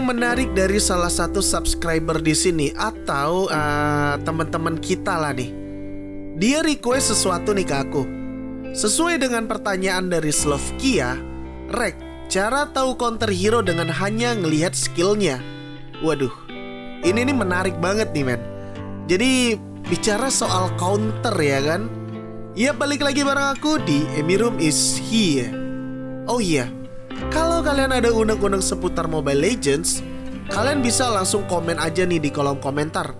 yang menarik dari salah satu subscriber di sini atau teman-teman kita lah nih. Dia request sesuatu nih ke aku. Sesuai dengan pertanyaan dari Slovkia, Rek, cara tahu counter hero dengan hanya ngelihat skillnya. Waduh, ini nih menarik banget nih men. Jadi bicara soal counter ya kan. Ya balik lagi bareng aku di Emirum is here. Oh iya, kalau kalian ada unek-unek seputar Mobile Legends, kalian bisa langsung komen aja nih di kolom komentar.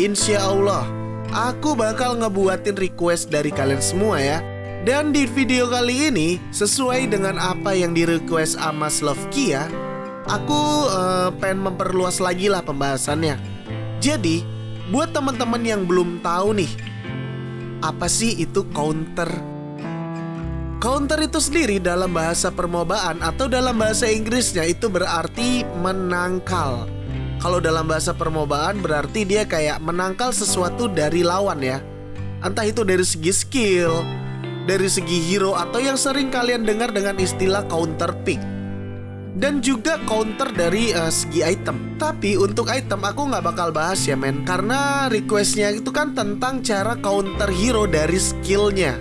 Insya Allah, aku bakal ngebuatin request dari kalian semua ya. Dan di video kali ini, sesuai dengan apa yang di request sama Slovkia, aku pengen memperluas lagi lah pembahasannya. Jadi, buat teman-teman yang belum tahu nih, apa sih itu counter? Counter itu sendiri dalam bahasa permobaan atau dalam bahasa Inggrisnya itu berarti menangkal. Kalau dalam bahasa permobaan berarti dia kayak menangkal sesuatu dari lawan ya. Entah itu dari segi skill, dari segi hero, atau yang sering kalian dengar dengan istilah counter pick. Dan juga counter dari segi item. Tapi untuk item aku nggak bakal bahas ya men, karena requestnya itu kan tentang cara counter hero dari skillnya.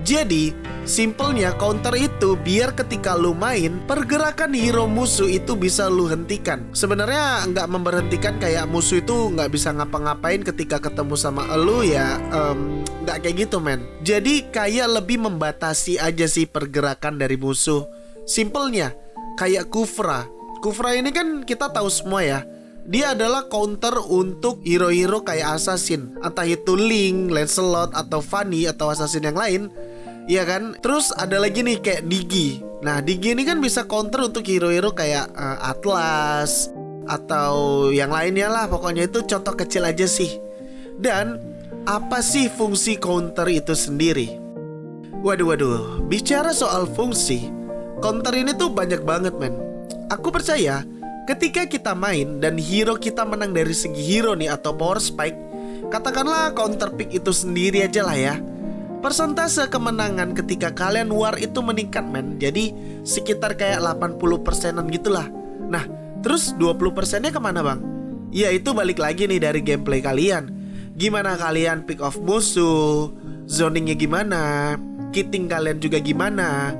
Jadi simpelnya counter itu biar ketika lu main, pergerakan hero musuh itu bisa lu hentikan. Sebenarnya nggak memberhentikan kayak musuh itu nggak bisa ngapa-ngapain ketika ketemu sama lu ya, nggak kayak gitu men. Jadi kayak lebih membatasi aja sih pergerakan dari musuh. Simpelnya kayak Kufra. Kufra ini kan kita tahu semua ya, dia adalah counter untuk hero-hero kayak Assassin, entah itu Link, Lancelot, atau Fanny, atau Assassin yang lain. Iya kan? Terus ada lagi nih kayak Digi. Nah Digi ini kan bisa counter untuk hero-hero kayak Atlas atau yang lainnya lah. Pokoknya itu contoh kecil aja sih. Dan apa sih fungsi counter itu sendiri? Waduh, bicara soal fungsi, counter ini tuh banyak banget men. Aku percaya ketika kita main dan hero kita menang dari segi hero nih atau power spike, katakanlah counter pick itu sendiri aja lah ya, persentase kemenangan ketika kalian war itu meningkat men. Jadi sekitar kayak 80%an gitulah. Nah terus 20%nya kemana bang? Ya itu balik lagi nih dari gameplay kalian. Gimana kalian pick off musuh, zoningnya gimana, kitting kalian juga gimana,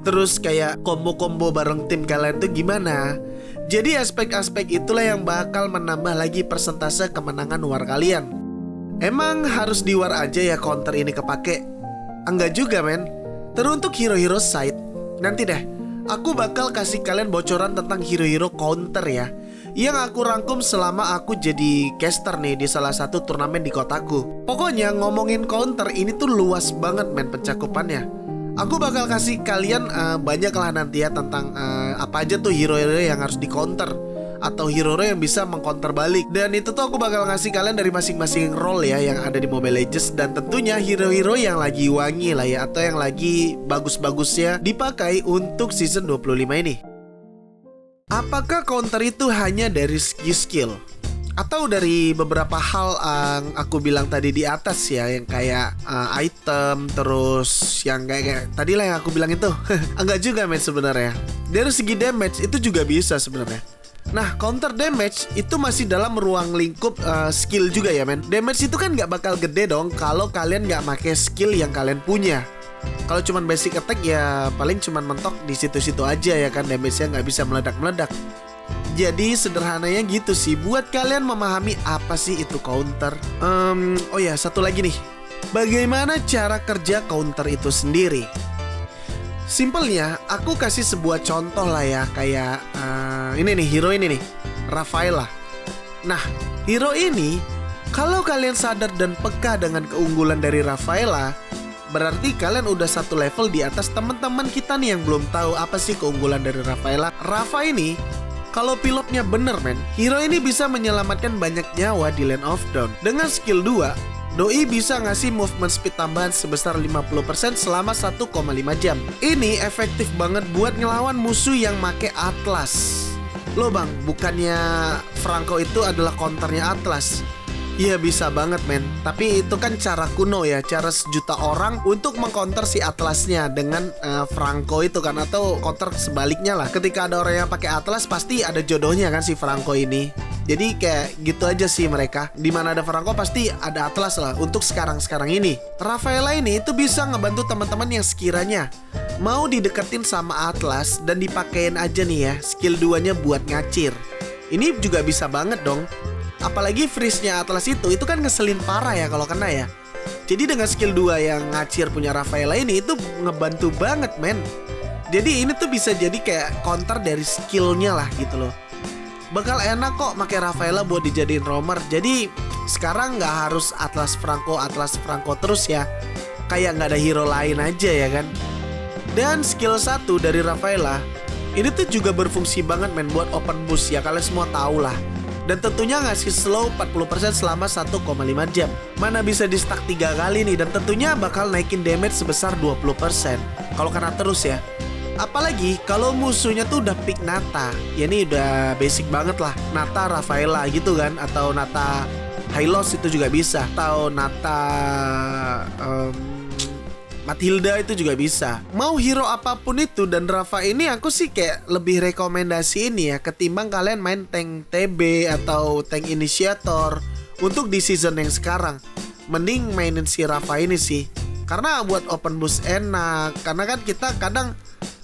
terus kayak combo-combo bareng tim kalian tuh gimana. Jadi aspek-aspek itulah yang bakal menambah lagi persentase kemenangan war kalian. Emang harus di war aja ya counter ini kepake? Enggak juga men. Teruntuk hero-hero side, nanti deh aku bakal kasih kalian bocoran tentang hero-hero counter ya, yang aku rangkum selama aku jadi caster nih di salah satu turnamen di kotaku. Pokoknya ngomongin counter ini tuh luas banget men pencakupannya. Aku bakal kasih kalian banyak lah nanti ya tentang apa aja tuh hero-hero yang harus di counter, atau hero-hero yang bisa mengcounter balik. Dan itu tuh aku bakal ngasih kalian dari masing-masing role ya yang ada di Mobile Legends. Dan tentunya hero-hero yang lagi wangi lah ya, atau yang lagi bagus-bagusnya dipakai untuk season 25 ini. Apakah counter itu hanya dari segi skill, atau dari beberapa hal yang aku bilang tadi di atas ya, yang kayak item, terus yang kayak tadi lah yang aku bilang itu? Enggak juga men sebenarnya. Dari segi damage itu juga bisa sebenarnya. Nah counter damage itu masih dalam ruang lingkup skill juga ya men. Damage itu kan nggak bakal gede dong kalau kalian nggak pakai skill yang kalian punya. Kalau cuman basic attack ya paling cuman mentok di situ-situ aja ya kan, damage-nya nggak bisa meledak-meledak. Jadi sederhananya gitu sih buat kalian memahami apa sih itu counter. Oh ya satu lagi nih, bagaimana cara kerja counter itu sendiri? Simpelnya aku kasih sebuah contoh lah ya, kayak ini nih hero ini nih, Rafaela. Nah hero ini kalau kalian sadar dan peka dengan keunggulan dari Rafaela, berarti kalian udah satu level di atas teman-teman kita nih yang belum tahu apa sih keunggulan dari Rafaela. Rafa ini kalau pilotnya bener men, hero ini bisa menyelamatkan banyak nyawa di Land of Dawn. Dengan skill 2, Doi bisa ngasih movement speed tambahan sebesar 50% selama 1,5 jam. Ini efektif banget buat ngelawan musuh yang make Atlas. Loh bang, bukannya Franco itu adalah counternya Atlas? Iya bisa banget men. Tapi itu kan cara kuno ya, cara sejuta orang untuk mengcounter si Atlasnya dengan Franco itu kan. Atau counter sebaliknya lah. Ketika ada orang yang pakai Atlas pasti ada jodohnya kan si Franco ini. Jadi kayak gitu aja sih mereka. Dimana ada Franco pasti ada Atlas lah untuk sekarang-sekarang ini. Rafaela ini itu bisa ngebantu teman-teman yang sekiranya mau dideketin sama Atlas dan dipakein aja nih ya skill 2-nya buat ngacir. Ini juga bisa banget dong. Apalagi freeze-nya Atlas itu kan ngeselin parah ya kalau kena ya. Jadi dengan skill 2 yang ngacir punya Rafaela ini itu ngebantu banget men. Jadi ini tuh bisa jadi kayak counter dari skillnya lah gitu loh. Bakal enak kok pakai Rafaela buat dijadiin roamer. Jadi sekarang nggak harus Atlas Franco terus ya. Kayak nggak ada hero lain aja ya kan. Dan skill 1 dari Rafaela ini tuh juga berfungsi banget men buat open boost ya, kalian semua tahu lah. Dan tentunya ngasih slow 40% selama 1,5 jam. Mana bisa di stack 3 kali nih. Dan tentunya bakal naikin damage sebesar 20% kalau kena terus ya. Apalagi kalau musuhnya tuh udah pick Nata. Ya ini udah basic banget lah. Nata Rafaela gitu kan. Atau Nata Hylos itu juga bisa. Atau Nata Matilda itu juga bisa. Mau hero apapun itu dan Rafa ini aku sih kayak lebih rekomendasi ini ya ketimbang kalian main tank TB atau tank inisiator untuk di season yang sekarang. Mending mainin si Rafa ini sih. Karena buat open boost enak. Karena kan kita kadang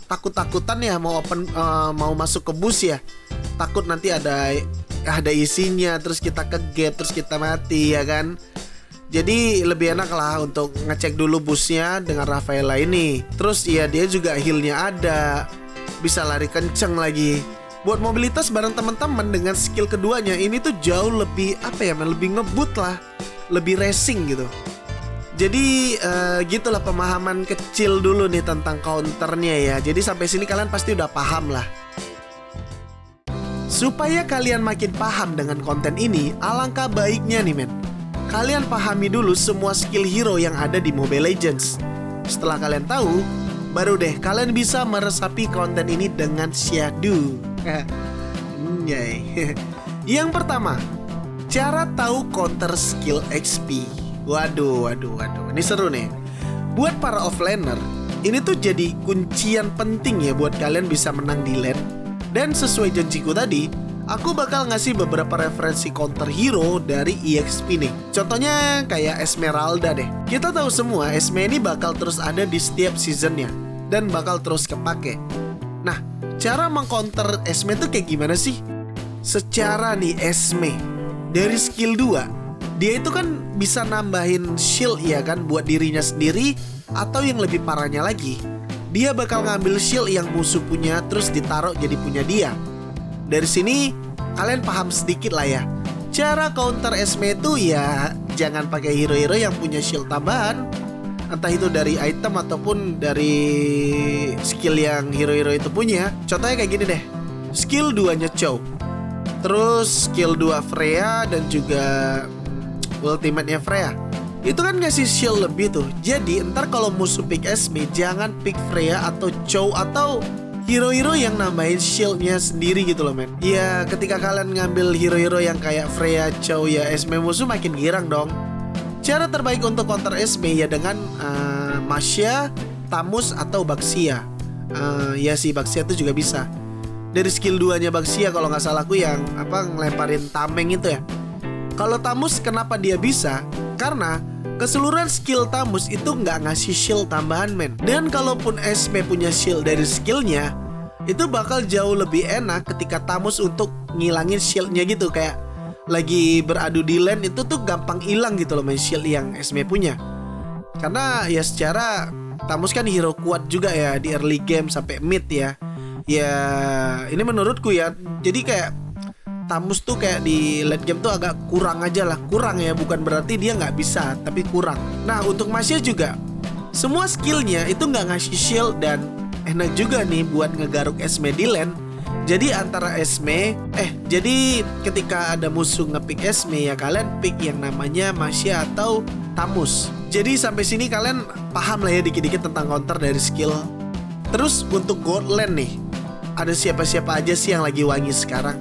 takut-takutan ya mau masuk ke boost ya. Takut nanti ada isinya terus kita ke gap terus kita mati ya kan. Jadi lebih enak lah untuk ngecek dulu boostnya dengan Rafaela ini. Terus ya dia juga healnya ada, bisa lari kenceng lagi. Buat mobilitas bareng teman-teman dengan skill keduanya ini tuh jauh lebih lebih ngebut lah, lebih racing gitu. Jadi gitulah pemahaman kecil dulu nih tentang counternya ya. Jadi sampai sini kalian pasti udah paham lah. Supaya kalian makin paham dengan konten ini, alangkah baiknya nih men, kalian pahami dulu semua skill hero yang ada di Mobile Legends. Setelah kalian tahu, baru deh kalian bisa meresapi konten ini dengan syahdu. Yang pertama, cara tahu counter skill XP. Waduh, ini seru nih. Buat para offlaner, ini tuh jadi kuncian penting ya buat kalian bisa menang di lane. Dan sesuai janjiku tadi, aku bakal ngasih beberapa referensi counter hero dari EXP nih. Contohnya kayak Esmeralda deh. Kita tahu semua Esme ini bakal terus ada di setiap seasonnya dan bakal terus kepake. Nah, cara mengcounter Esme tuh kayak gimana sih? Secara nih Esme dari skill 2, dia itu kan bisa nambahin shield ya kan buat dirinya sendiri. Atau yang lebih parahnya lagi, dia bakal ngambil shield yang musuh punya terus ditaruh jadi punya dia. Dari sini kalian paham sedikit lah ya. Cara counter Esme itu ya jangan pakai hero-hero yang punya shield tambahan. Entah itu dari item ataupun dari skill yang hero-hero itu punya. Contohnya kayak gini deh. Skill 2-nya Chow, terus skill 2 Freya dan juga ultimate-nya Freya. Itu kan ngasih shield lebih tuh. Jadi ntar kalau musuh pick Esme, jangan pick Freya atau Chow atau hero-hero yang nambahin shieldnya sendiri gitu loh men. Ya ketika kalian ngambil hero-hero yang kayak Freya, Chow ya Esme musuh makin girang dong. Cara terbaik untuk counter Esme ya dengan Masya, Tamus atau Baxia. Ya si Baxia itu juga bisa. Dari skill 2-nya Baxia kalau nggak salah aku yang ngelemparin tameng itu ya. Kalau Tamus kenapa dia bisa? Karena keseluruhan skill Tamus itu nggak ngasih shield tambahan men. Dan kalaupun Esme punya shield dari skillnya, itu bakal jauh lebih enak ketika Tamus untuk ngilangin shieldnya gitu. Kayak lagi beradu di lane itu tuh gampang hilang gitu loh main shield yang Esme punya. Karena ya secara Tamus kan hero kuat juga ya di early game sampai mid ya. Ya ini menurutku ya. Jadi kayak Tamus tuh kayak di late game tuh agak kurang aja lah. Kurang ya, bukan berarti dia nggak bisa, tapi kurang. Nah untuk Masya juga, semua skillnya itu nggak ngasih shield dan enak juga nih buat ngegaruk Esme di lane. Jadi antara Esme, jadi ketika ada musuh ngepick Esme ya kalian pick yang namanya Masya atau Tamus. Jadi sampai sini kalian paham lah ya dikit-dikit tentang counter dari skill. Terus untuk gold lane nih, ada siapa-siapa aja sih yang lagi wangi sekarang?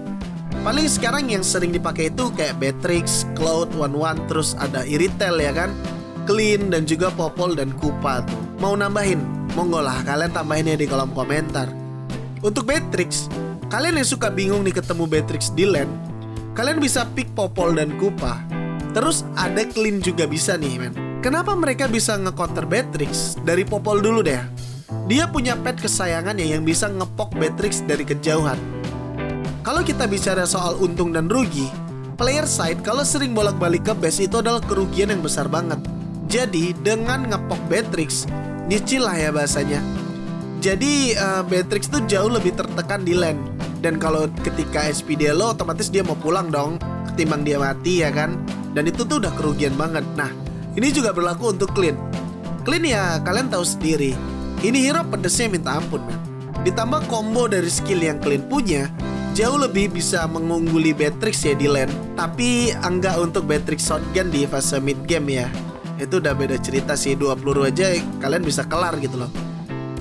Paling sekarang yang sering dipakai itu kayak Beatrix, Cloud, Wanwan, terus ada Iritel ya kan, Clean, dan juga Popol dan Kupa tuh. Mau nambahin? Monggo lah, kalian tambahin ya di kolom komentar. Untuk Beatrix, kalian yang suka bingung nih ketemu Beatrix di LAN, kalian bisa pick Popol dan Kupa. Terus ada Clean juga bisa nih men. Kenapa mereka bisa nge-counter Beatrix? Dari Popol dulu deh. Dia punya pet kesayangannya yang bisa ngepok Beatrix dari kejauhan. Kalau kita bicara soal untung dan rugi, player side kalau sering bolak-balik ke base itu adalah kerugian yang besar banget. Jadi dengan ngepok Beatrix, nyicil lah ya bahasanya. Jadi Beatrix tuh jauh lebih tertekan di lane. Dan kalau ketika SP dia low, otomatis dia mau pulang dong, ketimbang dia mati ya kan. Dan itu tuh udah kerugian banget. Nah, ini juga berlaku untuk Clean. Clean ya kalian tahu sendiri, ini hero pedesnya minta ampun man. Ditambah combo dari skill yang Clean punya, jauh lebih bisa mengungguli Beatrix ya di lane. Tapi enggak untuk Beatrix shotgun di fase mid game ya. Itu udah beda cerita sih, 2 peluru aja kalian bisa kelar gitu loh.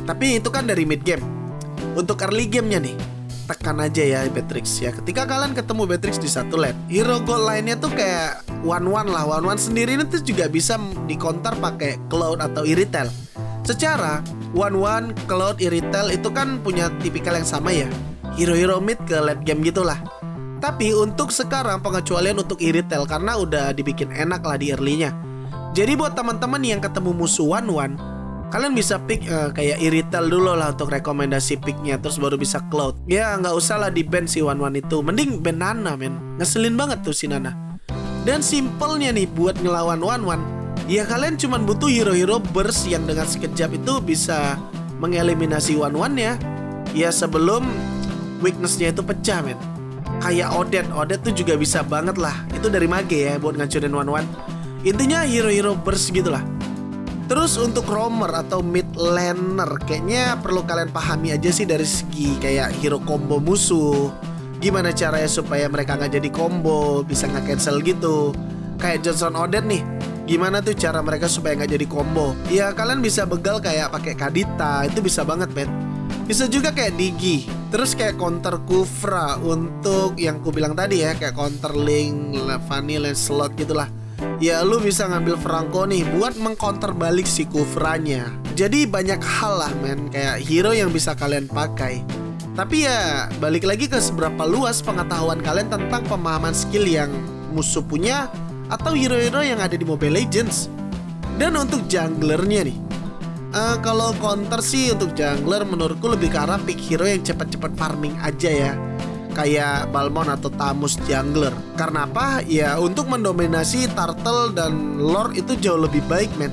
Tapi itu kan dari mid game. Untuk early gamenya nih, tekan aja ya Beatrix ya. Ketika kalian ketemu Beatrix di satu lane, hero gold lainnya tuh kayak Wanwan lah. Wanwan sendiri itu juga bisa di counter pakai Cloud atau Iritel. Secara Wanwan, Cloud, Iritel itu kan punya tipikal yang sama ya, hero-hero mid ke late game gitulah. Tapi untuk sekarang pengecualian untuk Iritel karena udah dibikin enak lah di early-nya. Jadi buat teman-teman yang ketemu musuh Wanwan, kalian bisa pick kayak Iritel dulu lah untuk rekomendasi picknya, terus baru bisa Cloud. Ya nggak usah lah di ban si Wanwan itu, mending ban Nana men. Ngeselin banget tuh si Nana. Dan simpelnya nih buat ngelawan Wanwan, ya kalian cuma butuh hero-hero burst yang dengan sekejap itu bisa mengeliminasi Wanwan ya. Ya sebelum weakness-nya itu pecah men. Kayak Odet tuh juga bisa banget lah. Itu dari Mage ya buat ngancurin Wanwan. Intinya hero-hero burst gitu lah. Terus untuk roamer atau mid laner, kayaknya perlu kalian pahami aja sih dari segi kayak hero combo musuh. Gimana caranya supaya mereka nggak jadi combo, bisa nggak cancel gitu. Kayak Johnson Odet nih, gimana tuh cara mereka supaya nggak jadi combo? Ya kalian bisa begal kayak pakai Kadita, itu bisa banget men. Bisa juga kayak Digi. Terus kayak counter Kufra untuk yang ku bilang tadi ya, kayak counter Link, Levani, Lancelot gitulah. Ya lu bisa ngambil Franco nih buat mengcounter balik si Kufranya. Jadi banyak hal lah men, kayak hero yang bisa kalian pakai. Tapi ya balik lagi ke seberapa luas pengetahuan kalian tentang pemahaman skill yang musuh punya atau hero-hero yang ada di Mobile Legends. Dan untuk junglernya nih, kalau counter sih untuk jungler menurutku lebih ke arah pick hero yang cepat-cepat farming aja ya. Kayak Balmond atau Tamus jungler. Karena apa? Ya untuk mendominasi turtle dan lore itu jauh lebih baik men.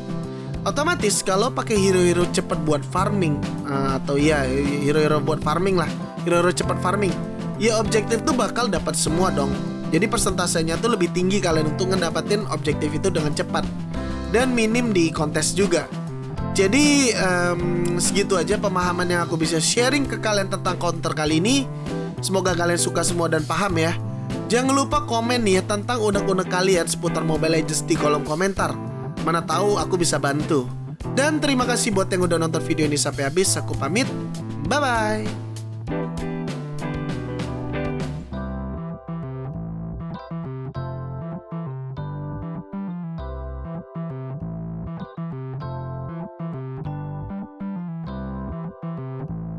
Otomatis kalau pakai hero-hero cepat buat farming atau ya hero-hero buat farming lah, hero-hero cepat farming, ya objektif tuh bakal dapat semua dong. Jadi persentasenya tuh lebih tinggi kalian untuk ngedapatin objektif itu dengan cepat dan minim di kontes juga. Jadi segitu aja pemahaman yang aku bisa sharing ke kalian tentang counter kali ini. Semoga kalian suka semua dan paham ya. Jangan lupa komen nih ya tentang unek-unek kalian seputar Mobile Legends di kolom komentar. Mana tahu aku bisa bantu. Dan terima kasih buat yang udah nonton video ini sampai habis. Aku pamit. Bye-bye.